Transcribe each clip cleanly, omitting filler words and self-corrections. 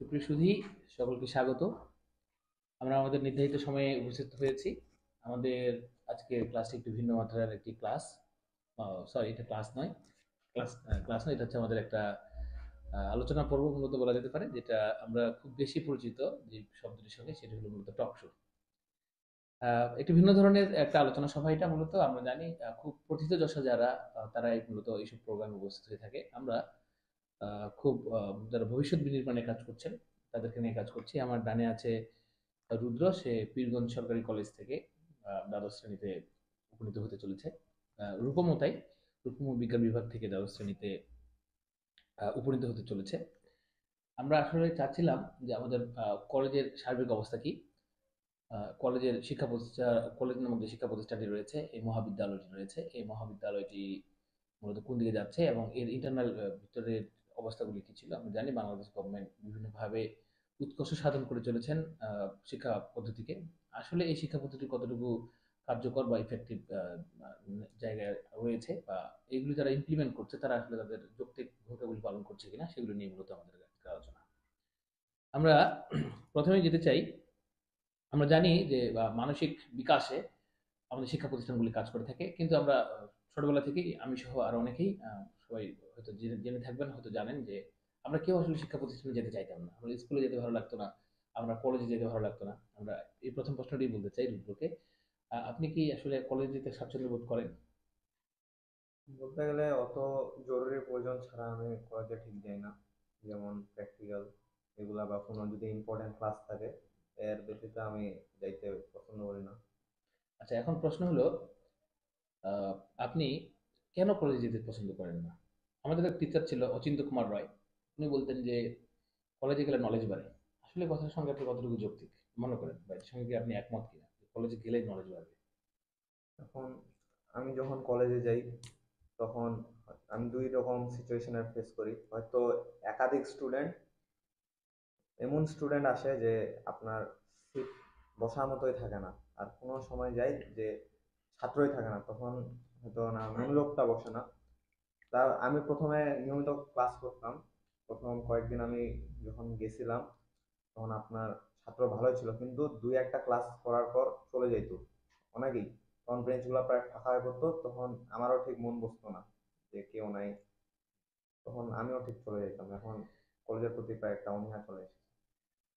সুপ্রিয় সুধী, সকলকে স্বাগত। আমরা আমাদের নির্ধারিত সময়ে উপস্থিত হয়েছি। আমাদের আজকের ক্লাসটি একটু ভিন্ন মাত্রার একটি ক্লাস। সরি, এটা ক্লাস নয়। ক্লাস নয়, এটা হচ্ছে আমাদের একটা আলোচনা পর্ব মূলত বলা যেতে পারে, যেটা আমরা খুব বেশি পরিচিত যে শব্দটির সঙ্গে, সেটি হলো মূলত টক শো। একটি ভিন্ন ধরনের একটা আলোচনা সভা। এটা মূলত আমরা জানি খুব প্রথিতযশা যারা, তারাই মূলত এইসব প্রোগ্রামে উপস্থিত হয়ে থাকে। আমরা খুব যারা ভবিষ্যৎ বিনির্মাণে কাজ করছেন তাদেরকে নিয়ে কাজ করছি। আমার ডানে আছে রুদ্র, সে পীরগঞ্জ সরকারি কলেজ থেকে দ্বাদশ শ্রেণীতে উপনীত হতে চলেছে। রূপমও তাই, রূপম বিজ্ঞান বিভাগ থেকে দ্বাদশ শ্রেণীতে উপনীত হতে চলেছে। আমরা আসলে চাচ্ছিলাম যে আমাদের কলেজের সার্বিক অবস্থা কি। কলেজের শিক্ষা প্রতিষ্ঠান, কলেজ নামক যে শিক্ষা প্রতিষ্ঠানটি রয়েছে, এই মহাবিদ্যালয়টি রয়েছে, এই মহাবিদ্যালয়টি মূলত কোন দিকে যাচ্ছে এবং এর ইন্টারনাল ভিতরের অবস্থাগুলি কি ছিল। আমরা জানি বাংলাদেশ গভর্নমেন্ট বিভিন্নভাবে উৎকর্ষ সাধন করে চলেছেন শিক্ষা পদ্ধতিকে। আসলে এই শিক্ষা পদ্ধতি কতটুকু কার্যকর বা ইফেক্টিভ জায়গায় রয়েছে, বা এগুলি যারা ইমপ্লিমেন্ট করছে তারা আসলে তাদের যৌক্তিক ভূমিকাগুলি পালন করছে কিনা, সেগুলো নিয়ে মূলত আমাদের আজকের আলোচনা। আমরা প্রথমে যেতে চাই, আমরা জানি যে মানসিক বিকাশে আমাদের শিক্ষা প্রতিষ্ঠানগুলি কাজ করে থাকে, কিন্তু আমরা ছোটবেলা থেকেই, আমি সহ আরো অনেকেই, সবাই হয়তো জেনে জেনে থাকবেন, হয়তো জানেন যে আমরা কেউ আসলে শিক্ষা প্রতিষ্ঠানে যেতে চাইতাম না। আমরা স্কুলে যেতে ভালো লাগতো না, আমরা কলেজে যেতে ভালো লাগতো না। আমরা এই প্রথম প্রশ্নটি বলতে চাই রুদ্রকে, আপনি কি আসলে কলেজে যেতে স্বাচ্ছন্দ্য বোধ করেন? বলতে গেলে অত জরুরি প্রয়োজন ছাড়া আমি কলেজে ঠিক যাই না। যেমন প্র্যাকটিক্যাল এগুলা বা কোনো যদি ইম্পর্টেন্ট ক্লাস থাকে, এর বেশিতে আমি যাইতে পছন্দ করি না। আচ্ছা, এখন প্রশ্ন হলো, আহ, আপনি কেন কলেজে যেতে পছন্দ করেন না? আমাদের এক টিচার ছিল অচিন্ত কুমার রয়। উনি বলতেন যে কলেজে গেলে নলেজ বাড়ে। আসলে কথার সঙ্গে আপনি কতটুকু যৌক্তিক মনে করেন, বা এর সঙ্গে কি আপনি একমত কিনা যে কলেজে গেলেই নলেজ বাড়বে? এখন আমি যখন কলেজে যাই তখন আমি দুই রকম সিচুয়েশনের ফেস করি। হয়তো একাধিক স্টুডেন্ট, এমন স্টুডেন্ট আসে যে আপনার সিট বসার মতোই থাকে না। আর কোনো সময় যাই যে ছাত্রই থাকে না, তখন হয়তো না মনোযোগটা বসে না। তা আমি প্রথমে নিয়মিত ক্লাস করতাম। প্রথম কয়েকদিন আমি যখন গেছিলাম তখন আপনার ছাত্র ভালোই ছিল, কিন্তু দুই একটা ক্লাস করার পর চলে যেত অনেকেই। তখন বেঞ্চগুলো প্রায় ফাঁকা হয়ে পড়তো, তখন আমারও ঠিক মন বসতো না যে কেউ নাই, তখন আমিও ঠিক চলে যেতাম। এখন কলেজের প্রতি প্রায় একটা অনীহা চলে এসেছে।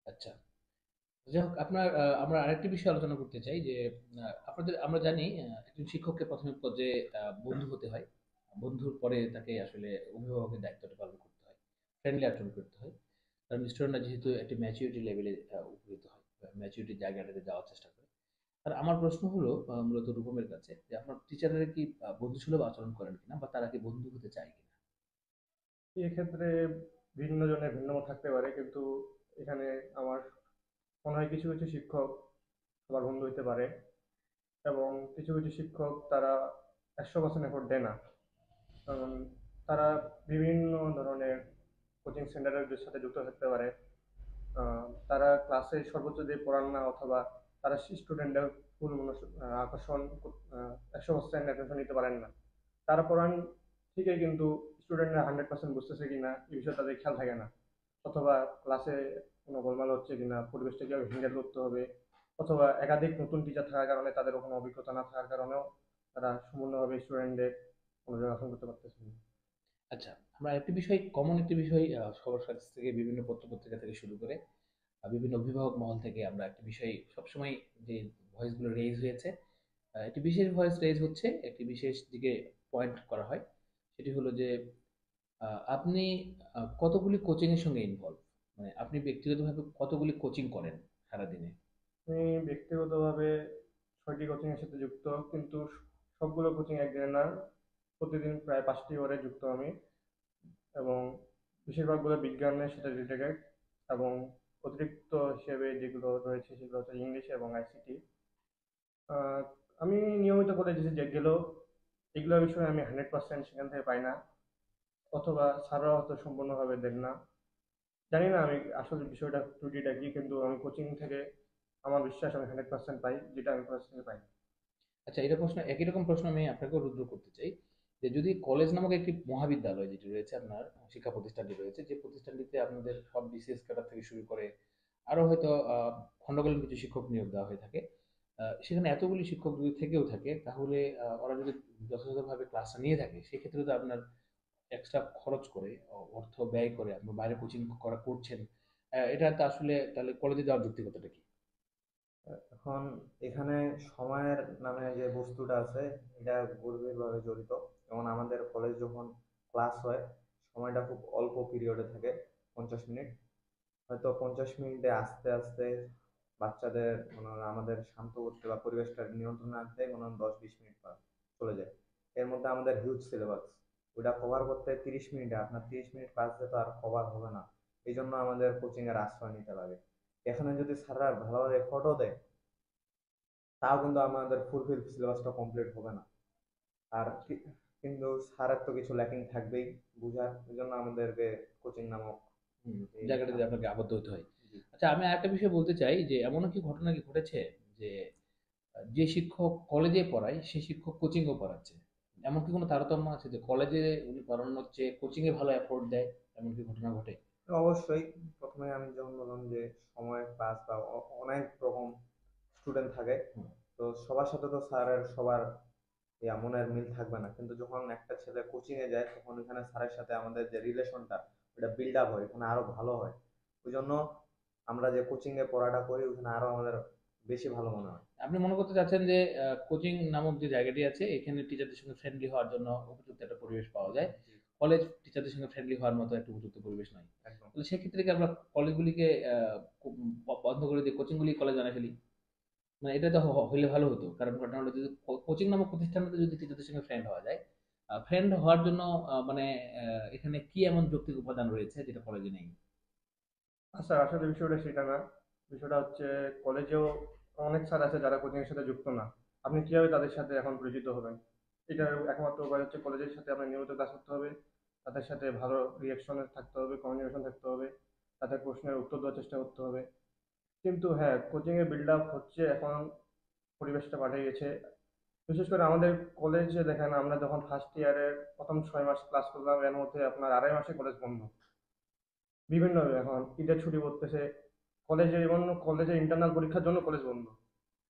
আচ্ছা, যাই হোক, আপনার আমরা আরেকটি বিষয় আলোচনা করতে চাই যে আপনাদের, আমরা জানি একজন শিক্ষককে প্রথমে পর্যায়ে বন্ধু হতে হয়। বন্ধুর পরে তাকে আসলে অভিভাবকের দায়িত্বটা পালন করতে হয়, ফ্রেন্ডলি আচরণ করতে হয়। কারণ স্টুডেন্টরা যেহেতু একটি ম্যাচুরিটি লেভেলে উপনীত হয়, ম্যাচুরিটি জায়গাটাতে যাওয়ার চেষ্টা করে। আর আমার প্রশ্ন হলো মূলত রূপমের কাছে, যে আপনার টিচাররা কি বন্ধু সুলভ আচরণ করেন কিনা, বা তারা কি বন্ধু হতে চায় কিনা? এক্ষেত্রে ভিন্ন জনের ভিন্ন মত থাকতে পারে, কিন্তু এখানে আমার মনে হয় কিছু কিছু শিক্ষক সবার বন্ধু হইতে পারে, এবং কিছু কিছু শিক্ষক তারা 100% এফোর্ট দেয় না। কারণ তারা বিভিন্ন ধরনের কোচিং সেন্টারের সাথে যুক্ত থাকতে পারে। তারা ক্লাসে সর্বোচ্চ দিয়ে পড়ান না, অথবা তারা স্টুডেন্টদের ফুল আকর্ষণ 100% অ্যাটেনশন নিতে পারেন না। তারা পড়ান ঠিকই, কিন্তু স্টুডেন্টরা 100% বুঝতেছে কিনা এই বিষয়ে তাদের খেয়াল থাকে না। অথবা ক্লাসে কোনো গোলমাল হচ্ছে কিনা, পরিবেশটা কীভাবে হ্যান্ডেল করতে হবে, অথবা একাধিক নতুন টিচার থাকার কারণে তাদেরও কোনো অভিজ্ঞতা না থাকার কারণেও তারা সম্পূর্ণভাবে স্টুডেন্টদের মনোযোগ আকর্ষণ করতে পারতেছে না। আচ্ছা, আমরা একটি বিষয়, কমন একটি বিষয়, সবার কাছ থেকে বিভিন্ন পত্র পত্রিকা থেকে শুরু করে বিভিন্ন অভিভাবক মহল থেকে আমরা একটা বিষয় সবসময়, যে ভয়েসগুলো রেইজ হয়েছে, একটি বিশেষ ভয়েস রেইজ হচ্ছে, একটি বিশেষ দিকে পয়েন্ট করা হয়। সেটি হলো যে আপনি কতগুলি কোচিং এর সঙ্গে ইনভলভ, মানে আপনি ব্যক্তিগতভাবে কতগুলি কোচিং করেন সারাদিনে? আমি ব্যক্তিগতভাবে 6টি কোচিং এর সাথে যুক্ত, কিন্তু সবগুলো কোচিং একদিনের না। প্রতিদিন প্রায় 5টি করে যুক্ত আমি, এবং বেশিরভাগগুলো বিজ্ঞানের সাথে রিলেটেড, এবং অতিরিক্ত হিসেবে যেগুলো রয়েছে সেগুলো হচ্ছে ইংলিশ এবং আইসিটি। আমি নিয়মিত করে যে গেলেও এগুলো বিষয়ে আমি 100% সেখান থেকে পাই না, অথবা স্যাররাও হয়তো সম্পূর্ণভাবে দেন না। জানি না আমি আসলে বিষয়টা ত্রুটিটা কি, কিন্তু আমি কোচিং থেকে আমার বিশ্বাস আমি 100% পাই, যেটা আমি কলেজ থেকে পাই। আচ্ছা, এটা প্রশ্ন, একই রকম প্রশ্ন আমি আপনাকেও রুদ্র করতে চাই, যে যদি কলেজ নামক একটি মহাবিদ্যালয় যেটি রয়েছে আপনার শিক্ষা প্রতিষ্ঠানটি রয়েছে, যে প্রতিষ্ঠানটিতে আপনাদের সব বিসিএস ক্যাডার থেকে শুরু করে আরো হয়তো খণ্ডকালীন কিছু শিক্ষক নিয়োগ দেওয়া হয়ে থাকে, সেখানে এতগুলি শিক্ষক যদি থেকেও থাকে, তাহলে ওরা যদি যথাযথভাবে ক্লাসটা নিয়ে থাকে, সেক্ষেত্রে তো আপনার এক্সট্রা খরচ করে অর্থ ব্যয় করে আপনি বাইরে কোচিং করা করছেন। এটা তো আসলে তাহলে কলেজে যাওয়ার যৌক্তিকতাটা কি? এখন এখানে সময়ের নামে যে বস্তুটা আছে এটা গভীরভাবে জড়িত। যেমন আমাদের কলেজ যখন ক্লাস হয়, সময়টা খুব অল্প পিরিয়ডে থাকে, 50 মিনিট। হয়তো 50 মিনিটে আস্তে আস্তে বাচ্চাদের মনে হয় আমাদের শান্ত করতে বা পরিবেশটা নিয়ন্ত্রণে আনতে মনে হয় 10-20 মিনিট চলে যায়। এর মধ্যে আমাদের হিউজ সিলেবাস, ওটা কভার করতে 30 মিনিটে আপনার 30 মিনিট ক্লাসে তো আর কভার হবে না। এই জন্য আমাদের কোচিং এর আশ্রয় নিতে লাগে। এখানে যদি স্যাররা ভালোভাবে এফোর্টও দেয়, তাও কিন্তু আমাদের ফুলফিল সিলেবাসটা কমপ্লিট হবে না। আর কিন্তু স্যারের তো কিছু ল্যাকিং থাকবেই বুঝার, এই জন্য আমাদেরকে কোচিং নামক এই জায়গাটাতে আপনাকে আবদ্ধ হতে হয়। জি। আচ্ছা, আমি আরেকটা বিষয় বলতে চাই যে এমনও কি ঘটনা কি ঘটেছে যে যে শিক্ষক কলেজে পড়ায় সেই শিক্ষক কোচিংও পড়াচ্ছে? এমন কি কোনো তারতম্য আছে যে কলেজে উনি পড়ানোর চেয়ে কোচিং এ ভালো এফোর্ট দেয়, এমন কি ঘটনা ঘটে? অবশ্যই। প্রথমে আমি যেমন বললাম যে সময় ক্লাস বা অনেক রকম স্টুডেন্ট থাকে, হুম, তো সবার সাথে তো স্যারের সবার মনের মিল থাকবে না। কিন্তু যখন একটা ছেলে কোচিং এ যায়, তখন এখানে স্যারের সাথে আমাদের যে রিলেশনটা ওটা বিল্ড আপ হয়, এখানে আরো ভালো হয়। ওই জন্য আমরা যে কোচিং এ পড়াটা করি ওখানে আরো আমাদের বেশি ভালো মনে হয়। আপনি মনে করতে চাচ্ছেন যে কোচিং নামক যে জায়গাটি আছে এখানে টিচারদের সঙ্গে ফ্রেন্ডলি হওয়ার জন্য উপযুক্ত একটা পরিবেশ পাওয়া যায়, জি, কলেজ টিচারদের সঙ্গে ফ্রেন্ডলি হওয়ার মতো একটা উপযুক্ত পরিবেশ নয়। একদম। তাহলে সেক্ষেত্রে কি আমরা কলেজগুলিকে বন্ধ করে দিয়ে কোচিংগুলি কলেজ বানিয়ে ফেলি? মানে এটা তো হইলে ভালো হতো, কারণ ঘটনা হলো যদি কোচিং নামক প্রতিষ্ঠানটাতে যদি টিচারদের সঙ্গে ফ্রেন্ড হওয়া যায়, ফ্রেন্ড হওয়ার জন্য মানে এখানে কি এমন যৌক্তিক উপাদান রয়েছে যেটা কলেজে নেই? আচ্ছা, আসলে বিষয়টা সেটা না। বিষয়টা হচ্ছে কলেজেও অনেক স্যার আছে যারা কোচিং এর সাথে যুক্ত না। আপনি কিভাবে তাদের সাথে এখন পরিচিত হবেন? এটার একমাত্র উপায় হচ্ছে কলেজের সাথে আপনার নিয়মিত ক্লাস করতে হবে, তাদের সাথে ভালো রিঅ্যাকশনে থাকতে হবে, কমিউনিকেশন থাকতে হবে, তাদের প্রশ্নের উত্তর দেওয়ার চেষ্টা করতে হবে। কিন্তু হ্যাঁ, কোচিং এ বিল্ড আপ হচ্ছে এখন, পরিবেশটা পাল্টে গেছে। বিশেষ করে আমাদের কলেজে দেখেন, আমরা যখন ফার্স্ট ইয়ারের প্রথম 6 মাস ক্লাস করলাম, এর মধ্যে আপনার 2.5 মাসে কলেজ বন্ধ। বিভিন্ন এখন ঈদের ছুটি পড়তেছে, কলেজে এবং কলেজে ইন্টারনাল পরীক্ষার জন্য কলেজ বন্ধ।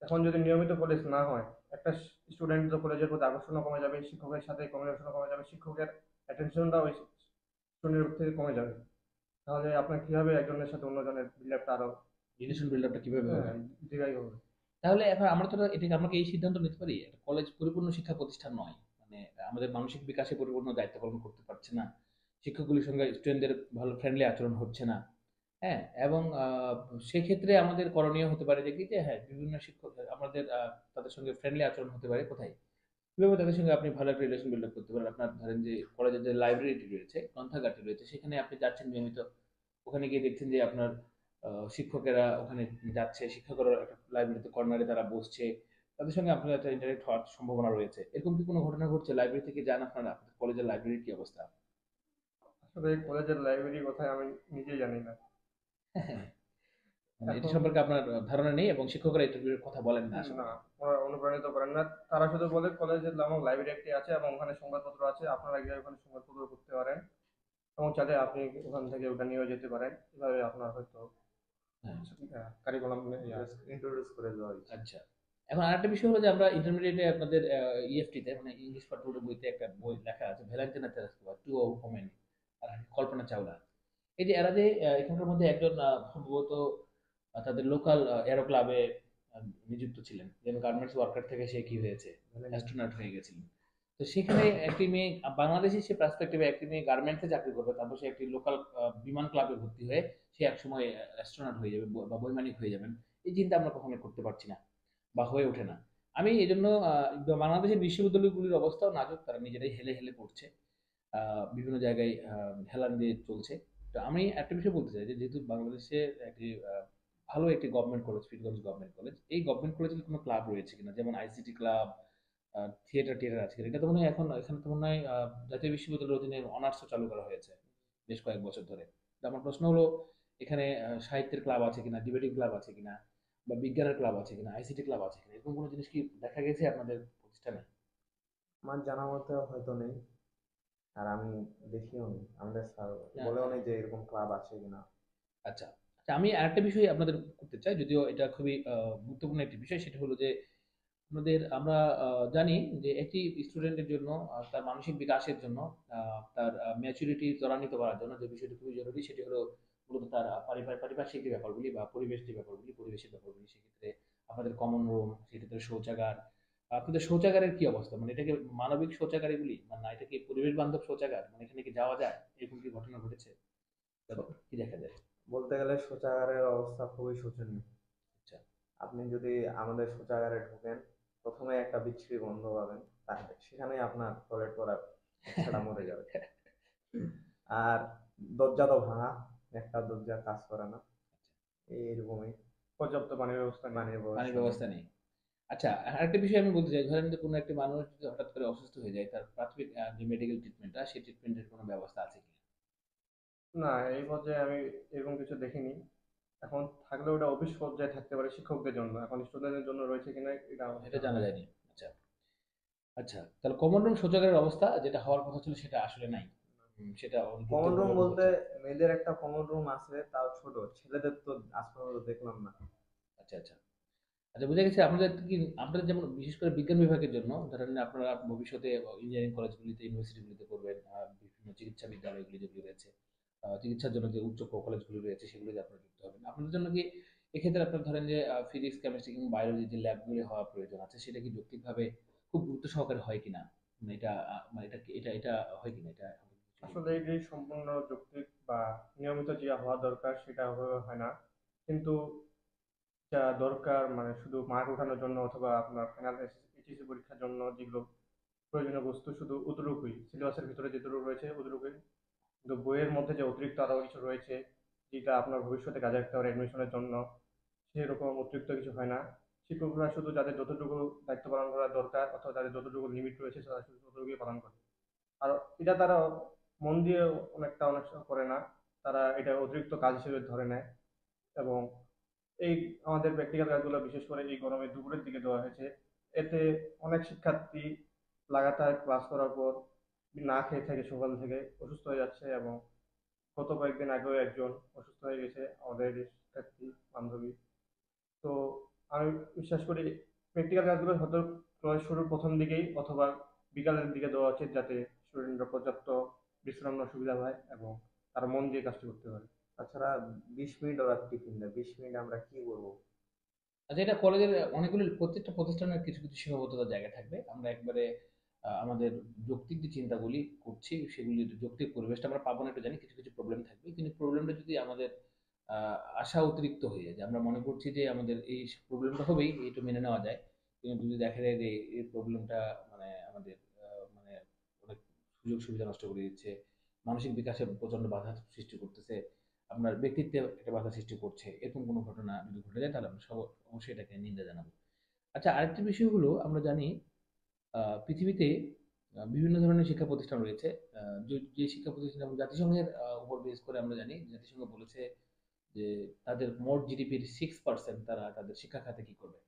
এখন যদি নিয়মিত কলেজ না হয়, একটা স্টুডেন্ট তো কলেজের প্রতি আকর্ষণও কমে যাবে, শিক্ষকের সাথে কমিউনিকেশনও কমে যাবে, শিক্ষকের অ্যাটেনশনটা ওই স্টুডেন্টের থেকে কমে যাবে। তাহলে আপনার কিভাবে একজনের সাথে অন্যজনের বিহেভটা আরো রিলেশন বিল্ড আপটা কিভাবে হবে? দীর্ঘায়ু হবে? তাহলে এখন আমরা তো এটাকে আমরা কি এই সিদ্ধান্ত নিতে পারি একটা কলেজ পরিপূর্ণ শিক্ষা প্রতিষ্ঠান নয়, মানে আমাদের মানসিক বিকাশে পরিপূর্ণ দায়িত্ব পালন করতে পারছে না, শিক্ষকগুলির সঙ্গে স্টুডেন্টদের ভালো ফ্রেন্ডলি আচরণ হচ্ছে না। হ্যাঁ, এবং সেক্ষেত্রে আমাদের করণীয় হতে পারে যে কি, যে হ্যাঁ বিভিন্ন শিক্ষক আমাদের তাদের সঙ্গে ফ্রেন্ডলি আচরণ হতে পারে কোথায়, কিভাবে তাদের সঙ্গে আপনি ভালো একটা রিলেশন বিল্ড আপ করতে পারেন। আপনার ধরেন যে কলেজের যে লাইব্রেরিটি রয়েছে, গ্রন্থাগারটি রয়েছে, সেখানে আপনি যাচ্ছেন নিয়মিত, ওখানে গিয়ে দেখছেন যে আপনার শিক্ষকেরা ওখানে যাচ্ছে, শিক্ষকেরা একটা লাইব্রেরিতে কর্নারে তারা বসছে, তাদের সঙ্গে আপনার একটা ইন্টারেক্ট হওয়ার সম্ভাবনা রয়েছে। এরকম কি কোনো ঘটনা ঘটছে? লাইব্রেরি থেকে যান আপনারা, আপনাদের কলেজের লাইব্রেরির কি অবস্থা? আসলে কলেজের লাইব্রেরি কোথায় আমি নিজেই জানি না। মানে এটি এখন সম্পর্কে আপনার ধারণা নেই এবং শিক্ষকরা এটার কথা বলেন না, আশা না, করি। ওরা অনুপ্রাণিত করেন না। তারা শুধু বলে কলেজের নামক লাইব্রেরি একটি আছে এবং ওখানে সংবাদপত্র আছে, আপনারা গিয়ে ওখানে সংবাদপত্র পড়তে পারেন এবং চাইলে আপনি ওখান থেকে ওটা নিয়েও যেতে পারেন। এভাবে আপনার হয়তো হ্যাঁ, কারিকুলাম ইন্ট্রোডিউস করে দেওয়া হয়েছে। আচ্ছা। এখন আরেকটা বিষয় হলো যে আমরা ইন্টারমিডিয়েটে আপনাদের ইএফটিতে মানে ইংলিশ ফার্স্ট বইতে একটা বই লেখা আছে Valentina Tereshkova, two of women, আর কল্পনা চাওলা। এই যে এরা যে এখানকার মধ্যে একজন সম্ভবত তাদের লোকাল এরো ক্লাবে নিযুক্ত ছিলেন, যেন গার্মেন্টস ওয়ার্কার থেকে সে কি হয়েছে, অ্যাস্ট্রোনট হয়ে গেছিলেন। তো সেখানে একটি মেয়ে, বাংলাদেশি সে পার্সপেক্টিভে একটি মেয়ে গার্মেন্টসে চাকরি করবে, তারপর সে একটি লোকাল বিমান ক্লাবে ভর্তি হয়ে সে একসময় অ্যাস্ট্রোনট হয়ে যাবে বা বৈমানিক হয়ে যাবেন। এই চিন্তা আমরা কখনো করতে পারছি না বা হয়ে ওঠে না। আমি এই জন্য বাংলাদেশের বিশ্ববিদ্যালয়গুলির অবস্থাও নাজুক, তারা নিজেরাই হেলে হেলে পড়ছে, বিভিন্ন জায়গায় হেলান দিয়ে চলছে। তো আমি একটা বিষয় বলতে চাই যে যেহেতু বাংলাদেশে একটি ভালো একটি government college, Faridganj government college, এই গভর্নমেন্ট কলেজের কোনো ক্লাব রয়েছে কিনা, যেমন আইসিটি ক্লাব, থিয়েটার টিয়েটার আছে কিনা? এটা তো মনে হয় এখন এখানে তো মনে হয় জাতীয় বিশ্ববিদ্যালয়ের অধীনে অনার্সও চালু করা হয়েছে বেশ কয়েক বছর ধরে। তো আমার প্রশ্ন হলো এখানে সাহিত্যের ক্লাব আছে কিনা, ডিবেটিং ক্লাব আছে কিনা, বা বিজ্ঞানের ক্লাব আছে কিনা, আইসিটি ক্লাব আছে কিনা, এরকম কোনো জিনিস কি দেখা গেছে আপনাদের প্রতিষ্ঠানে? আমার জানা মতে হয়তো নেই, আর আমি দেখিও নি, আমাদের স্যার না, বলেও নেই যে এরকম ক্লাব আছে কিনা। আচ্ছা আচ্ছা, আমি আরেকটা বিষয় আপনাদের করতে চাই, যদিও এটা খুবই গুরুত্বপূর্ণ একটি বিষয়। সেটা হলো যে আমরা জানি যে একটি স্টুডেন্টের জন্য তার মানসিক বিকাশের জন্য তার ম্যাচুরিটি ত্বরান্বিত করার জন্য যে বিষয়টি খুবই জরুরি, সেটি হলো মূলত তার পারিপার্শ্বিক যে ব্যাপারগুলি বা পরিবেশ যে ব্যাপারগুলি, পরিবেশের ব্যাপারগুলি। সেক্ষেত্রে আপনাদের কমন রুম, সেক্ষেত্রে শৌচাগার। আপনাদের শৌচাগারের কি অবস্থা? মানে এটাকে মানবিক শৌচাগার এগুলি, মানে না এটা কি পরিবেশ বান্ধব শৌচাগার, মানে এখানে কি যাওয়া যায়? এরকম কি ঘটনা ঘটেছে? কি দেখা যায়? বলতে গেলে শৌচাগারের অবস্থা খুবই শোচনীয়। আচ্ছা আপনি যদি আমাদের শৌচাগারে ঢোকেন, প্রথমে একটা বিচ্ছিরি গন্ধ পাবেন, তাহলে সেখানেই আপনার টয়লেট করার ইচ্ছাটা মরে যাবে। আর দরজা তো ভাঙা, একটা দরজা কাজ করে না, এইরকমই। পর্যাপ্ত পানির ব্যবস্থা নেই। পানির পানির ব্যবস্থা নেই। ব্যবস্থা নেই। আচ্ছা, আরেকটা বিষয় আমি বলতে চাই, ধরেন যে কোনো একটা মানুষ যদি হঠাৎ করে অসুস্থ হয়ে যায়, তার প্রাথমিক যে মেডিকেল ট্রিটমেন্টটা, সেই ট্রিটমেন্টের কোনো ব্যবস্থা আছে কিনা? না, এই পর্যায়ে আমি এরকম কিছু দেখিনি। এখন থাকলেও ওটা অফিস পর্যায়ে থাকতে পারে শিক্ষকদের জন্য, এখন স্টুডেন্টদের জন্য রয়েছে কিনা এটা আমার এটা জানা জানা নেই। যায়নি। আচ্ছা আচ্ছা, তাহলে কমন রুম শৌচাগারের অবস্থা যেটা হওয়ার কথা ছিল সেটা আসলে নাই। সেটা কমন রুম যুক্তিপূর্ণ বলতে হচ্ছে। মেয়েদের একটা কমন রুম আছে, তাও ছোট, ছেলেদের তো আজ পর্যন্ত দেখলাম না। আচ্ছা আচ্ছা আচ্ছা, বুঝে গেছে। আপনাদের যেমন বিশেষ করে বিজ্ঞান বিভাগের জন্য, ধরেন আপনারা ভবিষ্যতে ইঞ্জিনিয়ারিং কলেজগুলিতে, ইউনিভার্সিটিগুলিতে পড়বেন, বিভিন্ন চিকিৎসা বিদ্যালয়গুলি যেগুলি রয়েছে, চিকিৎসার জন্য যে উচ্চ কলেজগুলি রয়েছে, সেগুলিতে আপনারা যুক্ত হবেন। আপনাদের জন্য কি এক্ষেত্রে আপনার ধরেন যে ফিজিক্স, কেমিস্ট্রি কিংবা বায়োলজি যে ল্যাবগুলি হওয়া প্রয়োজন আছে, সেটা কি যৌক্তিকভাবে খুব গুরুত্ব সহকারে হয় কিনা? মানে এটা মানে এটা এটা এটা হয় কিনা, এটা আমাকে কিছু আসলে বলবেন? এই যে সম্পূর্ণ যৌক্তিক বা নিয়মিত যে হওয়া দরকার সেটা ওভাবে হয় না, কিন্তু যা দরকার মানে শুধু মার্ক ওঠানোর জন্য অথবা আপনার ফাইনাল এইচএসসি পরীক্ষার জন্য যেগুলো প্রয়োজনীয় বস্তু শুধু অতটুকুই, সিলেবাসের ভিতরে যেটুকু রয়েছে অতটুকুই। কিন্তু বইয়ের মধ্যে যে অতিরিক্ত আরো কিছু রয়েছে যেটা আপনার ভবিষ্যতে কাজে লাগতে পারে অ্যাডমিশনের জন্য, সেরকম অতিরিক্ত কিছু হয় না। শিক্ষকরা শুধু যাদের যতটুকু দায়িত্ব পালন করা দরকার অথবা যাদের যতটুকু লিমিট রয়েছে তারা শুধু ততটুকুই পালন করে। আর এটা তারা মন দিয়ে অনেক সময় করে না, তারা এটা অতিরিক্ত কাজ হিসেবে ধরে নেয়। এবং এই আমাদের প্র্যাকটিক্যাল কাজগুলো বিশেষ করে এই গরমে দুপুরের দিকে দেওয়া হয়েছে, এতে অনেক শিক্ষার্থী লাগাতার ক্লাস করার পর না খেয়ে থেকে সকাল থেকে অসুস্থ হয়ে যাচ্ছে। এবং গত কয়েকদিন আগেও একজন অসুস্থ হয়ে গেছে আমাদের শিক্ষার্থী বান্ধবী। তো আমি বিশ্বাস করি প্র্যাকটিক্যাল কাজগুলো হয়তো ক্লাস শুরুর প্রথম দিকেই অথবা বিকালের দিকে দেওয়া উচিত, যাতে স্টুডেন্টরা পর্যাপ্ত বিশ্রাম নেওয়ার সুবিধা পায় এবং তারা মন দিয়ে কাজটি করতে পারে। তাছাড়া 20 মিনিট ওরা টিফিন দেয়, 20 মিনিট আমরা কি করবো? আচ্ছা, এটা কলেজের অনেকগুলো প্রত্যেকটা প্রতিষ্ঠানের কিছু কিছু সীমাবদ্ধতার জায়গা থাকবে। আমরা একবারে আমাদের যৌক্তিক যে চিন্তাগুলি করছি, সেগুলির যৌক্তিক পরিবেশটা আমরা পাবো না এটা জানি। কিছু কিছু প্রবলেম থাকবে, কিন্তু প্রবলেমটা যদি আমাদের আশা অতিরিক্ত হয়ে যায়, যে আমরা মনে করছি যে আমাদের এই প্রবলেমটা হবেই, এইটা মেনে নেওয়া যায়, কিন্তু যদি দেখা যায় যে এই প্রবলেমটা মানে আমাদের মানে অনেক সুযোগ সুবিধা নষ্ট করে দিচ্ছে, মানসিক বিকাশে প্রচন্ড বাধা সৃষ্টি করতেছে, আপনার ব্যক্তিত্বে একটা বাধা সৃষ্টি করছে, এরকম কোনো ঘটনা যদি ঘটে যায়, তাহলে আমরা অবশ্যই এটাকে নিন্দা জানাবো। আচ্ছা, আরেকটি বিষয় হলো, আমরা জানি পৃথিবীতে বিভিন্ন ধরনের শিক্ষা প্রতিষ্ঠান রয়েছে। যে শিক্ষা প্রতিষ্ঠান, যেমন জাতিসংঘের উপর বেস করে আমরা জানি, জাতিসংঘ বলেছে যে তাদের মোট জিডিপির 6% তারা তাদের শিক্ষা খাতে কি করবে,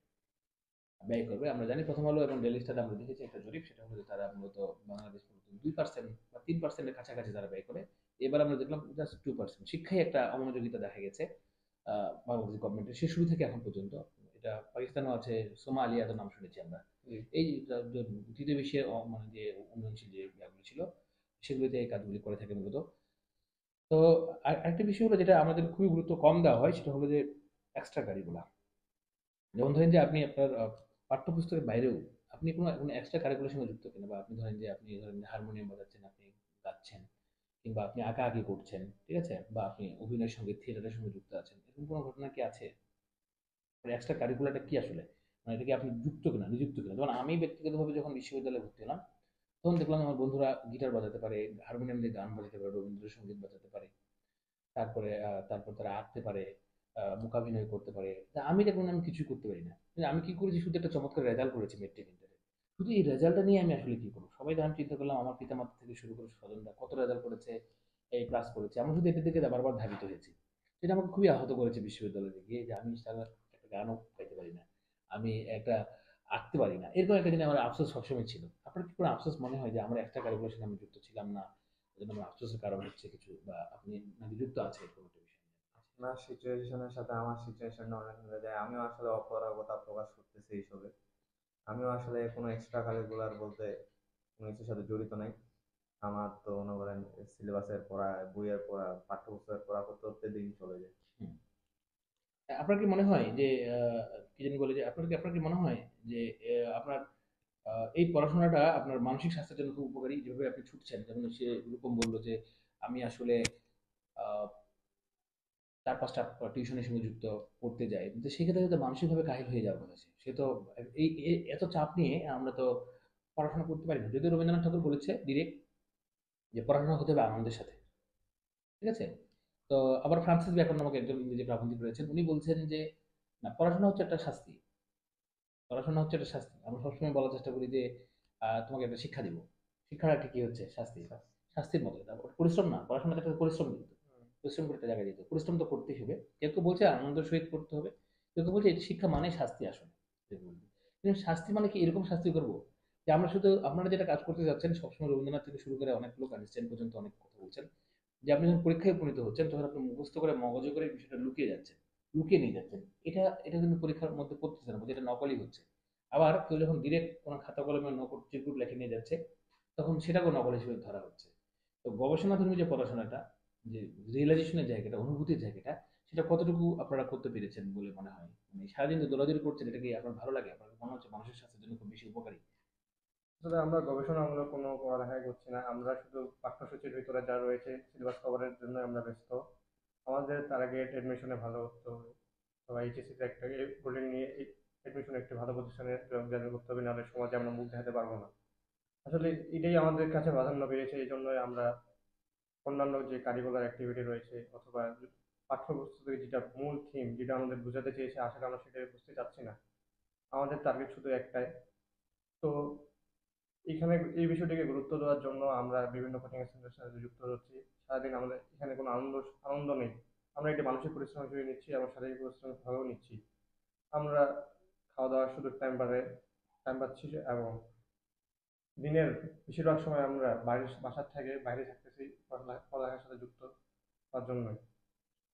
ব্যয় করবে। আমরা জানি প্রথম আলো এবং ডেইলি স্টার আমরা দেখেছি একটা জরিপ, সেটা হলো যে তারা মূলত বাংলাদেশ মূলত 2% বা 3%-এর কাছাকাছি তারা ব্যয় করে। এবার আমরা দেখলাম জাস্ট 2%। শিক্ষায় একটা অমনোযোগিতা দেখা গেছে বাংলাদেশ গভর্নমেন্টের, সে শুরু থেকে এখন পর্যন্ত। এটা পাকিস্তানও আছে, সোমালিয়া তো নাম শুনেছি আমরা। জি। এই তৃতীয় বিশ্বের মানে যে উন্নয়নশীল যে জায়গাগুলো ছিল, সেগুলোতে এই কাজগুলি করে থাকে মূলত। তো আরেকটা বিষয় হলো যেটা আমাদের খুবই গুরুত্ব কম দেওয়া হয়, সেটা হলো যে এক্সট্রা কারিকুলাম। যেমন ধরেন যে আপনি আপনার পাঠ্যপুস্তকের বাইরেও আপনি কোনো কোনো এক্সট্রা কারিকুলার সঙ্গে যুক্ত কিনা, বা আপনি ধরেন যে আপনি ধরেন হারমোনিয়াম বাজাচ্ছেন, আপনি গাচ্ছেন, কিংবা আপনি আঁকাআঁকি করছেন, ঠিক আছে, বা আপনি অভিনয়ের সঙ্গে থিয়েটারের সঙ্গে যুক্ত আছেন, এরকম কোনো ঘটনা কি আছে? এক্সট্রা কারিকুলারটা কি আসলে, মানে এটা কি আপনি যুক্ত কিনা, নিযুক্ত কিনা? যেমন আমি ব্যক্তিগতভাবে যখন বিশ্ববিদ্যালয়ে ভর্তি হলাম, তখন দেখলাম আমার বন্ধুরা গিটার বাজাতে পারে, হারমোনিয়াম দিয়ে গান বাজাতে পারে, রবীন্দ্রসঙ্গীত বাজাতে পারে, তারপরে তারপর তারা আঁকতে পারে, মূকাভিনয় করতে পারে। তা আমি দেখলাম আমি কিছুই করতে পারি না। কিন্তু আমি কি করেছি, শুধু একটা চমৎকার রেজাল্ট করেছি মেট্রিক ইন্টারে। শুধু এই রেজাল্টটা নিয়ে আমি আসলে কি করবো? সবাই আমি চিন্তা করলাম, আমার পিতামাতা থেকে শুরু করে স্বজনরা কত রেজাল্ট করেছে, এই ক্লাস করেছে, আমরা শুধু এটার দিকে বারবার ধাবিত হয়েছি। সেটা আমাকে খুবই আহত করেছে বিশ্ববিদ্যালয়ে গিয়ে, যে আমি সারা একটা গানও গাইতে পারি না। আমি একটা আঁকতে পারি না, এরকম একটা জিনিস আমার আফসোস সবসময় ছিল। আপনার কি কোনো আফসোস মনে হয় যে আমরা এক্সট্রা কারিকুলার সাথে আমি যুক্ত ছিলাম না, এজন্য আমার আফসোসের কারণ হচ্ছে কিছু, বা আপনি নাকি যুক্ত আছে এরকম একটা বিষয় নিয়ে? আপনার সিচুয়েশনের সাথে আমার সিচুয়েশনটা অনেক মিলে যায়। আমিও আসলে অপারগতা প্রকাশ করতেছি এইসবে। আমিও আসলে কোনো এক্সট্রা কারিকুলার বলতে কোনো কিছুর সাথে জড়িত নাই। আমার তো মনে করেন সিলেবাসের পড়া, বইয়ের পড়া, পাঠ্যপুস্তকের পড়া করতে করতে দিন চলে যায়। হুম। আপনার কি মনে হয় যে কি জানি বলে যে আপনার কি মনে হয় যে আপনার এই পড়াশোনাটা আপনার মানসিক স্বাস্থ্যের জন্য খুব উপকারী? যেভাবে আপনি ছুটছেন, যেমন সে এরকম বললো যে আমি আসলে আহ, 4-5টা টিউশনের সঙ্গে যুক্ত করতে যাই, কিন্তু সেক্ষেত্রে তো মানসিকভাবে কাহিল হয়ে যাওয়ার কথা। সে তো এত চাপ নিয়ে আমরা তো পড়াশোনা করতে পারি না। যদিও রবীন্দ্রনাথ ঠাকুর বলেছে ডিরেক্ট যে পড়াশোনা হতে হবে আনন্দের সাথে, ঠিক আছে? তো আবার ফ্রান্সিস বেকন নামক একজন ইংরেজি প্রাবন্ধিক রয়েছেন, উনি বলছেন যে না, পড়াশোনা হচ্ছে একটা শাস্তি। পড়াশোনা হচ্ছে একটা শাস্তি। আমরা সবসময় বলার চেষ্টা করি যে তোমাকে একটা শিক্ষা দিব। শিক্ষাটা একটা কি হচ্ছে? শাস্তি। শাস্তির মতো এটা ওটা পরিশ্রম না, পড়াশোনাটা একটা পরিশ্রম কিন্তু। পরিশ্রম করে একটা জায়গায় যেতে হবে। পরিশ্রম তো করতেই হবে। কেউ কেউ বলছে আনন্দের সহিত করতে হবে, কেউ কেউ বলছে এটা শিক্ষা মানে শাস্তি আসলে। কিন্তু শাস্তি মানে কি এরকম শাস্তি করবো যে আমরা শুধু, আপনারা যেটা কাজ করতে যাচ্ছেন সবসময় রবীন্দ্রনাথ থেকে শুরু করে অনেক লোক আইনস্টাইন পর্যন্ত অনেক কথা বলছেন, যে আপনি যখন পরীক্ষায় উপনীত হচ্ছেন তখন আপনি মুখস্থ করে মগজে করে বিষয়টা লুকিয়ে যাচ্ছেন, লুকিয়ে নিয়ে যাচ্ছেন। এটা কিন্তু পরীক্ষার মধ্যে পড়তেছে না, এটা নকলই হচ্ছে। আবার কেউ যখন ডিরেক্ট কোনো খাতা কলমে নকল চিরকুট লেখে নিয়ে যাচ্ছে, তখন সেটাকেও নকল হিসেবে ধরা হচ্ছে। তো গবেষণাধর্মী যে পড়াশোনাটা, যে রিয়েলাইজেশনের জায়গাটা, অনুভূতির জায়গাটা, সেটা কতটুকু আপনারা করতে পেরেছেন বলে মনে হয়? মানে সারাদিন তো দৌড়াদৌড়ি করছেন, এটা কি আপনার ভালো লাগে? আপনার মনে হচ্ছে মানুষের স্বাস্থ্যের জন্য খুব বেশি উপকারী? আসলে আমরা গবেষণামূলক কোনো পড়ালেখাই করছি না, আমরা শুধু পাঠ্যসূচির ভিতরে যা রয়েছে সিলেবাস কভারের জন্য আমরা ব্যস্ত। আমাদের টার্গেট এডমিশনে ভালো হতে হবে, তো এইচএসসিতে একটা বোর্ডিং নিয়ে এডমিশনে একটি ভালো প্রতিষ্ঠানে জয়েন করতে হবে, নাহলে সমাজে আমরা মুখ দেখাতে পারবো না। আসলে এটাই আমাদের কাছে প্রাধান্য পেয়েছে, এই জন্যই আমরা অন্যান্য যে কারিকুলার অ্যাক্টিভিটি রয়েছে অথবা পাঠ্যপুস্তকের যেটা মূল থিম যেটা আমাদের বোঝাতে চেয়েছে আসলে আমরা সেটাই বুঝতে চাচ্ছি না। আমাদের টার্গেট শুধু একটাই। তো এখানে এই বিষয়টিকে গুরুত্ব দেওয়ার জন্য আমরা বিভিন্ন কোচিং সেন্টারের সাথে যুক্ত হচ্ছি। সারাদিন আমাদের এখানে কোনো আনন্দ আনন্দ নেই। আমরা এটা মানসিক পরিশ্রম হিসেবে নিচ্ছি এবং শারীরিক পরিশ্রম ভাবেও নিচ্ছি। আমরা খাওয়া দাওয়ার শুধু টাইম পাচ্ছি, এবং দিনের বেশিরভাগ সময় আমরা বাসার থেকে বাইরে থাকতেছি পড়ালেখার সাথে যুক্ত হওয়ার জন্যই।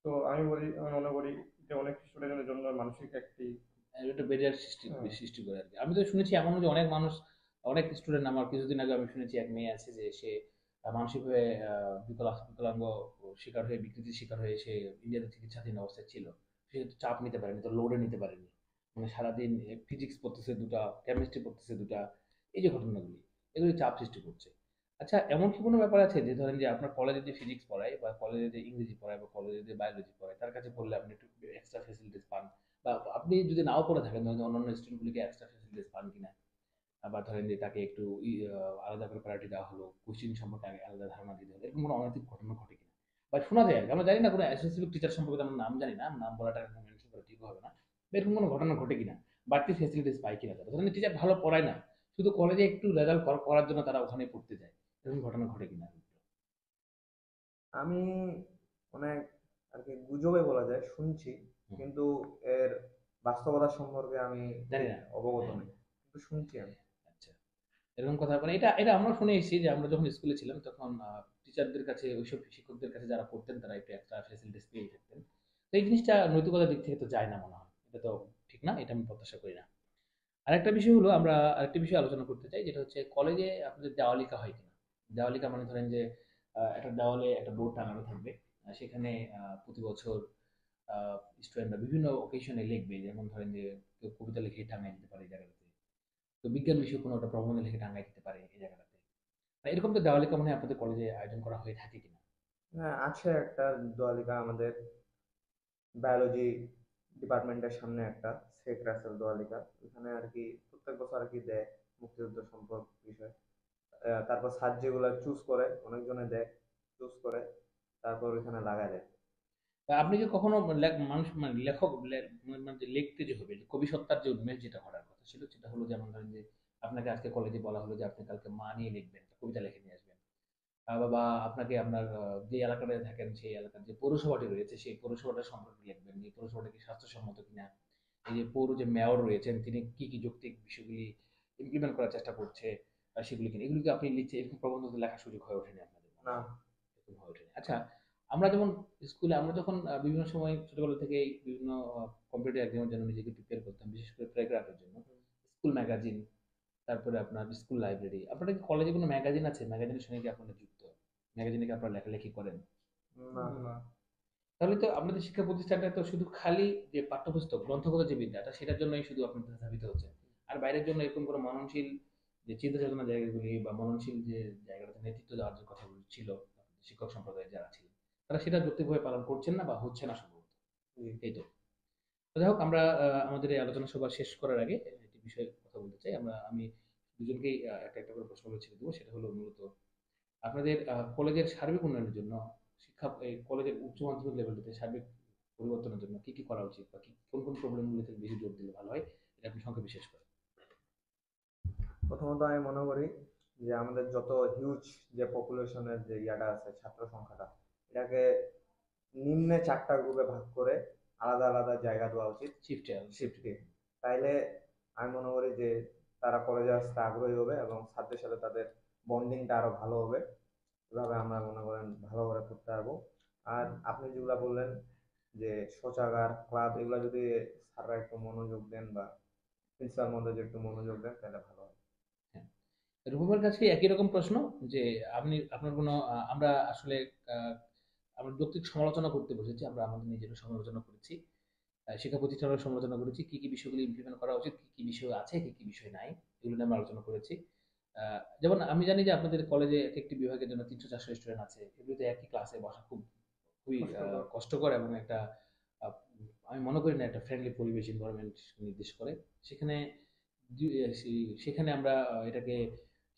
তো আমি মনে করি এটা অনেক স্টুডেন্টের জন্য মানসিক একটি একটা ব্যারিয়ার সৃষ্টি আহ, সৃষ্টি করে আর কি। আমি তো শুনেছি এমন যে অনেক মানুষ, অনেক স্টুডেন্ট, আমার কিছুদিন আগে আমি শুনেছি এক মেয়ে আছে যে সে মানসিকভাবে বিকলাঙ্গ শিকার হয়ে, বিকৃতির শিকার হয়ে সে ইন্ডিয়াতে চিকিৎসাধীন অবস্থায় ছিল। সে কিন্তু চাপ নিতে পারেনি, তো লোডে নিতে পারেনি। মানে সারাদিন ফিজিক্স পড়তেছে দুটা, কেমিস্ট্রি পড়তেছে দুটা, এই যে ঘটনাগুলি, এগুলি চাপ সৃষ্টি করছে। আচ্ছা, এমন কি কোনো ব্যাপার আছে যে ধরেন যে আপনার কলেজে যে ফিজিক্স পড়ায়, বা কলেজে যে ইংরেজি পড়ায়, বা কলেজে যে বায়োলজি পড়ায়, তার কাছে পড়লে আপনি একটু এক্সট্রা ফেসিলিটিস পান, বা আপনি যদি নাও পড়ে থাকেন ধরেন যে অন্যান্য স্টুডেন্টগুলিকে এক্সট্রা ফেসিলিটিস পান কিনা, আবার ধরেন যে তাকে একটু আলাদা করে প্রায়োরিটি দেওয়া হলো, কোচিং সম্পর্কে আগে আলাদা ধারণা দিতে হলো, এরকম কোনো অনৈতিক ঘটনা ঘটে কিনা? বা শোনা যায় আর কি, আমরা জানি না, কোনো অ্যাসোসিয়েট টিচার সম্পর্কে তো আমরা নাম জানি না, নাম বলাটা মেনশন করা ঠিক হবে না। বা এরকম কোনো ঘটনা ঘটে কিনা, বাড়তি ফেসিলিটিস পায় কিনা তারা? ধরেন টিচার ভালো পড়ায় না, শুধু কলেজে একটু রেজাল্ট করার জন্য তারা ওখানে পড়তে যায়, এরকম ঘটনা ঘটে কিনা? আমি অনেক আর কি গুজবে বলা যায় শুনছি, হুম, কিন্তু এর বাস্তবতা সম্পর্কে আমি জানি ঠিক না। অবগত হ্যাঁ, নই, কিন্তু শুনছি আমি। আচ্ছা। এরকম কথা, মানে এটা এটা আমরা শুনে এসেছি যে আমরা যখন স্কুলে ছিলাম তখন টিচারদের কাছে, ওইসব শিক্ষকদের কাছে যারা পড়তেন তারা একটু এক্সট্রা ফ্যাসিলিটিস পেয়ে থাকতেন। তো এই জিনিসটা নৈতিকতার দিক থেকে তো যায় না মনে হয়, এটা তো ঠিক না, এটা আমি প্রত্যাশা করি না। আরেকটা বিষয় হলো, আমরা আরেকটা বিষয় আলোচনা করতে চাই, যেটা হচ্ছে কলেজে আপনাদের দেওয়ালিকা হয় কিনা? দেওয়ালিকা মানে ধরেন যে একটা দেওয়ালে একটা বোর্ড টাঙানো থাকবে, সেখানে প্রতি বছর স্টুডেন্টরা বিভিন্ন অকেশনে লিখবে, যেমন ধরেন যে কেউ কবিতা লিখে টাঙায় দিতে পারে এই জায়গাটাতে, তো বিজ্ঞান বিষয়ে কোনো একটা প্রবন্ধ লিখে টাঙায় দিতে পারে এই জায়গাটাতে। এরকম তো দেওয়ালিকা মনে হয় আপনাদের কলেজে আয়োজন করা হয়ে থাকে কিনা? হ্যাঁ, আছে একটা দোয়ালিকা আমাদের বায়োলজি ডিপার্টমেন্টের সামনে, একটা শেখ রাসেল দোয়ালিকা। ওখানে আর কি প্রত্যেক বছর আর কি দেয় মুক্তিযুদ্ধ সম্পর্ক বিষয়। তারপর স্যার যেগুলো চুজ করে, অনেকজনে দেয়, চুজ করে তারপর ওইখানে লাগায় দেয়। তা আপনি কি কখনো মানুষ মানে লেখক মানে যে লিখতে যে হবে, যে কবি সত্তার যে উন্মেষ যেটা ঘটার কথা ছিল, সেটা হলো যেমন ধরেন যে আপনাকে আজকে কলেজে বলা হলো যে আপনি কালকে মা নিয়ে লিখবেন, একটা কবিতা লিখে নিয়ে আসবেন। বা আপনাকে আপনার যে এলাকাটায় থাকেন সেই এলাকার যে পৌরসভাটি রয়েছে সেই পৌরসভাটা সম্পর্কে লিখবেন, যে পৌরসভাটা কি স্বাস্থ্যসম্মত কিনা, এই যে পৌর যে মেয়র রয়েছেন তিনি কি কি যৌক্তিক বিষয়গুলি ইমপ্লিমেন্ট করার চেষ্টা করছে, সেগুলি কি এগুলিকে আপনি লিখছে এরকম প্রবন্ধ তো লেখার সুযোগ হয়ে ওঠেনি আপনাদের? না। এরকম হয়ে ওঠেনি। আচ্ছা, আমরা যেমন স্কুলে আমরা যখন বিভিন্ন সময় ছোটবেলা থেকেই বিভিন্ন কম্পিটিটিভ এক্সামের জন্য নিজেকে প্রিপেয়ার করতাম, বিশেষ করে প্যারাগ্রাফের জন্য স্কুল ম্যাগাজিন, তারপরে আপনার স্কুল লাইব্রেরি। আপনাদের কি কলেজে কোনো ম্যাগাজিন আছে? ম্যাগাজিনের সঙ্গে কি আপনারা যুক্ত? ম্যাগাজিনে কি আপনারা লেখালেখি করেন? না। না। তাহলে তো আপনাদের শিক্ষা প্রতিষ্ঠানটা তো শুধু খালি যে পাঠ্যপুস্তক, গ্রন্থগত যে বিদ্যাটা সেটার জন্যই শুধু আপনাদের ধাবিত হচ্ছে। আর বাইরের জন্য এরকম কোনো মননশীল যে চিন্তা চেতনার জায়গাগুলি বা মননশীল যে জায়গাটাতে নেতৃত্ব দেওয়ার যে কথাগুলো ছিল আপনাদের শিক্ষক সম্প্রদায়ে যারা ছিলেন, তারা সেটা যৌক্তিকভাবে পালন করছেন না বা হচ্ছে না সম্ভবত। জি। এই তো। তো যাই হোক, আমরা আমাদের এই আলোচনা সভা শেষ করার আগে একটি বিষয়ে কথা বলতে চাই। আমি দুজনকেই একটা একটা করে প্রশ্ন ছেড়ে দেবো। সেটা হলো মূলত আপনাদের কলেজের সার্বিক উন্নয়নের জন্য শিক্ষা এই কলেজের উচ্চ মাধ্যমিক লেভেলটিতে সার্বিক পরিবর্তনের জন্য কি কি করা উচিত বা কি কোন কোন প্রবলেমগুলোতে বেশি জোর দিলে ভালো হয়, এটা আপনি সংক্ষেপে শেষ করেন। প্রথমত আমি মনে করি যে আমাদের যত হিউজ যে পপুলেশনের যে ইয়াটা আছে, ছাত্র সংখ্যাটা, এটাকে নিম্নে 4টা গ্রুপে ভাগ করে আলাদা আলাদা জায়গা দেওয়া উচিত, শিফটে শিফটে। তাইলে আমি মনে করি যে তারা কলেজে আসতে আগ্রহী হবে এবং ছাত্রের সাথে তাদের বন্ডিংটা আরো ভালো হবে। এভাবে আমরা মনে করেন ভালো করে করতে পারবো। আর আপনি যেগুলা বললেন যে শৌচাগার, ক্লাব, এগুলা যদি স্যাররা একটু মনোযোগ দেন বা প্রিন্সিপাল মহোদয় যদি একটু মনোযোগ দেন তাহলে ভালো হয়। হ্যাঁ, রূপমের কাছে একই রকম প্রশ্ন যে আপনি আপনার কোনো আমরা আসলে আহ, আমরা যৌক্তিক সমালোচনা করতে বসেছি, আমরা আমাদের নিজেরও সমালোচনা করেছি, শিক্ষা প্রতিষ্ঠানের সমালোচনা করেছি, কি কি বিষয়গুলি ইমপ্লিমেন্ট করা উচিত, কি কি বিষয় আছে, কি কি বিষয় নাই, এগুলো নিয়ে আমরা আলোচনা করেছি। যেমন আমি জানি যে আপনাদের কলেজে এক একটি বিভাগের জন্য 300-400 স্টুডেন্ট আছে, এগুলোতে একই ক্লাসে বসা খুবই কষ্টকর। কষ্টকর এবং একটা আহ, আমি মনে করি না একটা ফ্রেন্ডলি পরিবেশ এনভায়রনমেন্ট নির্দেশ করে। সেখানে সেখানে আমরা এটাকে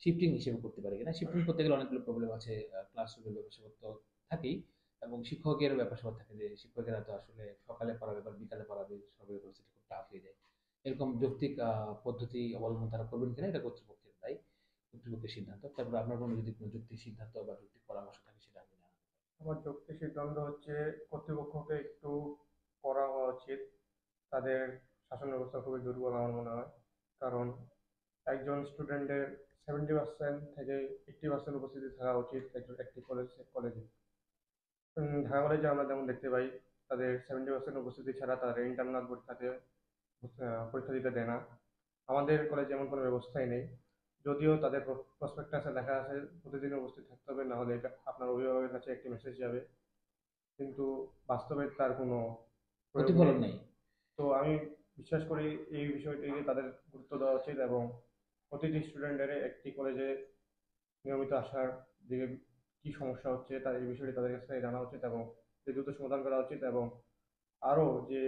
শিফটিং হিসেবে করতে পারি কিনা। শিফটিং করতে গেলে অনেকগুলো প্রবলেম আছে, ক্লাসরুমের ব্যাপার স্যাপার তো থাকেই, এবং শিক্ষকের ব্যাপার স্যাপার থাকে যে শিক্ষকেরা তো আসলে সকালে পড়াবে বা বিকালে পড়াবে, সবের পরিস্থিতি খুব টাফ হয়ে যায়। এরকম যৌক্তিক পদ্ধতি অবলম্বন তারা করবেন কিনা এটা কর্তৃপক্ষের দায়ী, কর্তৃপক্ষের সিদ্ধান্ত। তারপর আপনার কোনো যদি কোনো যৌক্তিক সিদ্ধান্ত বা যৌক্তিক পরামর্শ থাকে সেটা আমি জানাতে পারি। আমার যৌক্তিক সিদ্ধান্ত হচ্ছে কর্তৃপক্ষকে একটু কড়া হওয়া উচিত। তাদের শাসন ব্যবস্থা খুবই দুর্বল আমার মনে হয়। কারণ একজন স্টুডেন্টের 70% থেকে 80% উপস্থিতি থাকা উচিত একটি কলেজে। ঢাকা কলেজে আমরা যেমন দেখতে পাই, তাদের 70% উপস্থিতি ছাড়া তাদের ইন্টারনাল পরীক্ষাতে পরীক্ষা দিতে দেয় না। আমাদের কলেজে এমন কোনো ব্যবস্থাই নেই। যদিও তাদের প্রসপেক্টাসে লেখা আছে প্রতিদিন উপস্থিত থাকতে হবে, না হলে আপনার অভিভাবকের কাছে একটি মেসেজ যাবে, কিন্তু বাস্তবে তার কোনো প্রয়োগ নেই। প্রতিফলন নেই। তো আমি বিশ্বাস করি এই বিষয়টিকে তাদের গুরুত্ব দেওয়া উচিত এবং প্রতিটি স্টুডেন্টের একটি কলেজে নিয়মিত আসার দিকে কি সমস্যা হচ্ছে তার এই বিষয়টি তাদের কাছ থেকে জানা উচিত এবং যে দ্রুত সমাধান করা উচিত। এবং আরও যে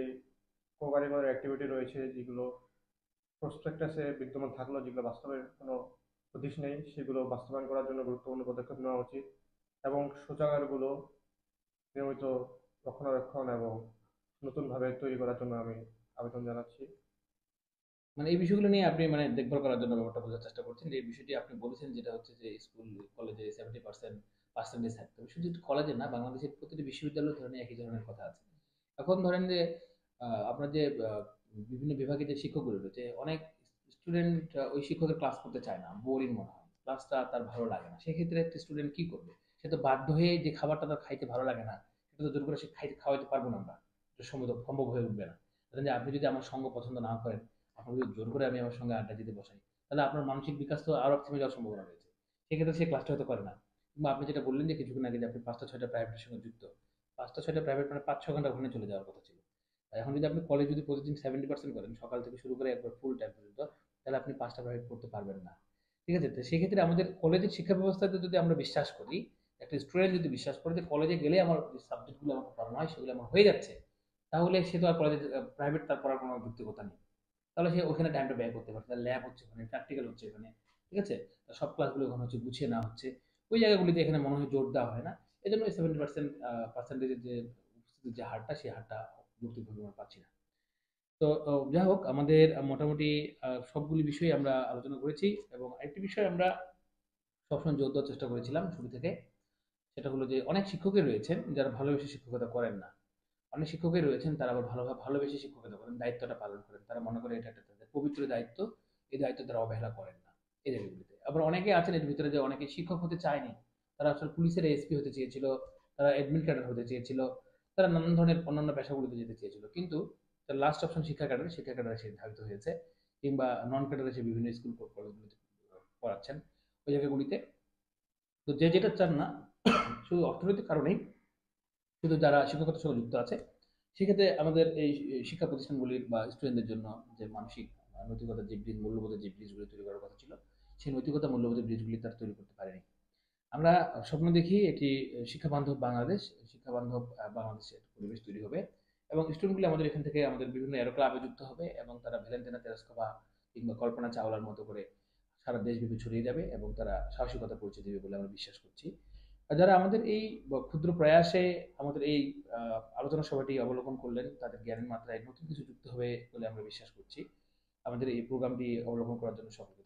কো-কারিকুলার অ্যাক্টিভিটি রয়েছে যেগুলো প্রসপেক্টাসে বিদ্যমান থাকলেও যেগুলো বাস্তবের কোনো হদিশ নেই, সেগুলো বাস্তবায়ন করার জন্য গুরুত্বপূর্ণ পদক্ষেপ নেওয়া উচিত। এবং শৌচাগারগুলো নিয়মিত রক্ষণাবেক্ষণ এবং নতুনভাবে তৈরি করার জন্য আমি আবেদন জানাচ্ছি। মানে এই বিষয়গুলো নিয়ে আপনি মানে দেখভাল করার জন্য ব্যাপারটা বোঝার চেষ্টা করছেন, যে এই বিষয়টি আপনি বলেছেন যেটা হচ্ছে যে স্কুল কলেজে 70% থাকতে হবে, শুধু কলেজে না, বাংলাদেশের প্রতিটি বিশ্ববিদ্যালয় ধরনের একই ধরনের কথা আছে। এখন ধরেন যে আপনার যে বিভিন্ন বিভাগে যে শিক্ষকগুলো রয়েছে, অনেক স্টুডেন্ট ওই শিক্ষকের ক্লাস করতে চায় না, বোরিং মনে হয়, ক্লাসটা তার ভালো লাগে না। সেক্ষেত্রে একটা স্টুডেন্ট কি করবে? সে তো বাধ্য হয়ে যে খাবারটা তার খাইতে ভালো লাগে না, সেটা তো জোর করে সে খাওয়াইতে পারবো না আমরা, এটা সম্ভব হয়ে উঠবে না। ধরেন যে আপনি যদি আমার সঙ্গ পছন্দ না করেন, আপনাকে যদি জোর করে আমি আমার সঙ্গে আড্ডা দিতে বসাই, তাহলে আপনার মানসিক বিকাশ তো আরো থেমে যাওয়ার সম্ভাবনা রয়েছে। সেক্ষেত্রে সে ক্লাসটা হয়তো করে না। কিংবা আপনি যেটা বললেন যে কিছুক্ষণ আগে যে আপনি 5টা 6টা প্রাইভেটের সঙ্গে যুক্ত, 5টা 6টা প্রাইভেট মানে 5-6 ঘন্টা ওখানে চলে যাওয়ার কথা ছিল। আর এখন যদি আপনি কলেজ যদি প্রতিদিন 70% করেন, সকাল থেকে শুরু করে একবার ফুল টাইম পর্যন্ত, তাহলে আপনি 5টা প্রাইভেট পড়তে পারবেন না। ঠিক আছে? তো সেক্ষেত্রে আমাদের কলেজের শিক্ষা ব্যবস্থাতে যদি আমরা বিশ্বাস করি, একটা স্টুডেন্ট যদি বিশ্বাস করে যে কলেজে গেলে আমার যে সাবজেক্টগুলো আমাকে পড়ানো হয় সেগুলো আমার হয়ে যাচ্ছে, তাহলে সে তো আর কলেজে প্রাইভেট তার পড়ার কোনো যৌক্তিকতা নেই। তাহলে সে ওখানে টাইমটা ব্যয় করতে পারছে, তার ল্যাব হচ্ছে ওখানে, প্র্যাকটিক্যাল হচ্ছে এখানে। ঠিক আছে? তার সব ক্লাসগুলো ওখানে হচ্ছে, গুছিয়ে না হচ্ছে, ওই জায়গাগুলিতে এখানে মনে হয় জোর দেওয়া হয় না। এই জন্য 70% পার্সেন্টেজের যে উপস্থিতির যে হারটা, সেই হারটা যৌক্তিকভাবে আমরা পাচ্ছি না। তো যাই হোক, আমাদের মোটামুটি সবগুলি বিষয়ে আমরা আলোচনা করেছি, এবং আরেকটি বিষয় আমরা সবসময় জোর দেওয়ার চেষ্টা করেছিলাম শুরু থেকে, সেটা হলো যে অনেক শিক্ষকই রয়েছেন যারা ভালোবেসে শিক্ষকতা করেন না। অনেক শিক্ষকই রয়েছেন তারা আবার ভালোবেসে শিক্ষকতা করেন, দায়িত্বটা পালন করেন, তারা মনে করে এটা একটা তাদের পবিত্র দায়িত্ব, এই দায়িত্ব তারা অবহেলা করেন না এই জায়গাগুলিতে। আবার অনেকে আছেন এর ভিতরে যে অনেকে শিক্ষক হতে চায়নি, তারা আসলে পুলিশের এসপি হতে চেয়েছিল, তারা অ্যাডমিন ক্যাডার হতে চেয়েছিল, তারা নানান ধরনের অন্যান্য পেশাগুলিতে যেতে চেয়েছিল, কিন্তু তার লাস্ট অপশন শিক্ষা ক্যাডারে সে ধাবিত হয়েছে, কিংবা নন ক্যাডারে সে বিভিন্ন স্কুল কলেজগুলিতে পড়াচ্ছেন ওই জায়গাগুলিতে। তো যে যেটা চান না, শুধু অর্থনৈতিক কারণেই, শুধু যারা শিক্ষকতার সঙ্গে যুক্ত আছে, সেক্ষেত্রে আমাদের এই শিক্ষা প্রতিষ্ঠানগুলির বা স্টুডেন্টদের জন্য যে মানসিক নৈতিকতার যে ব্রিজ, মূল্যবোধের যে ব্রিজগুলি তৈরি করার কথা ছিল, সেই নৈতিকতা মূল্যবোধের ব্রিজগুলি তারা তৈরি করতে পারেনি। আমরা স্বপ্ন দেখি এটি শিক্ষা বান্ধব বাংলাদেশ, শিক্ষা বান্ধব বাংলাদেশের পরিবেশ তৈরি হবে, এবং স্টুডেন্টগুলি আমাদের এখান থেকে আমাদের বিভিন্ন এরো ক্লাবে যুক্ত হবে, এবং তারা ভ্যালেন্টিনা তেরাস্কোভা কিংবা কল্পনা চাওলার মতো করে সারা দেশব্যাপী ছড়িয়ে যাবে, এবং তারা সাহসিকতা পরিচয় দেবে বলে আমরা বিশ্বাস করছি। আর যারা আমাদের এই ক্ষুদ্র প্রয়াসে আমাদের এই আলোচনা সভাটি অবলোকন করলেন, তাদের জ্ঞানের মাত্রায় নতুন কিছু যুক্ত হবে বলে আমরা বিশ্বাস করছি। আমাদের এই প্রোগ্রামটি অবলোকন করার জন্য সকলকে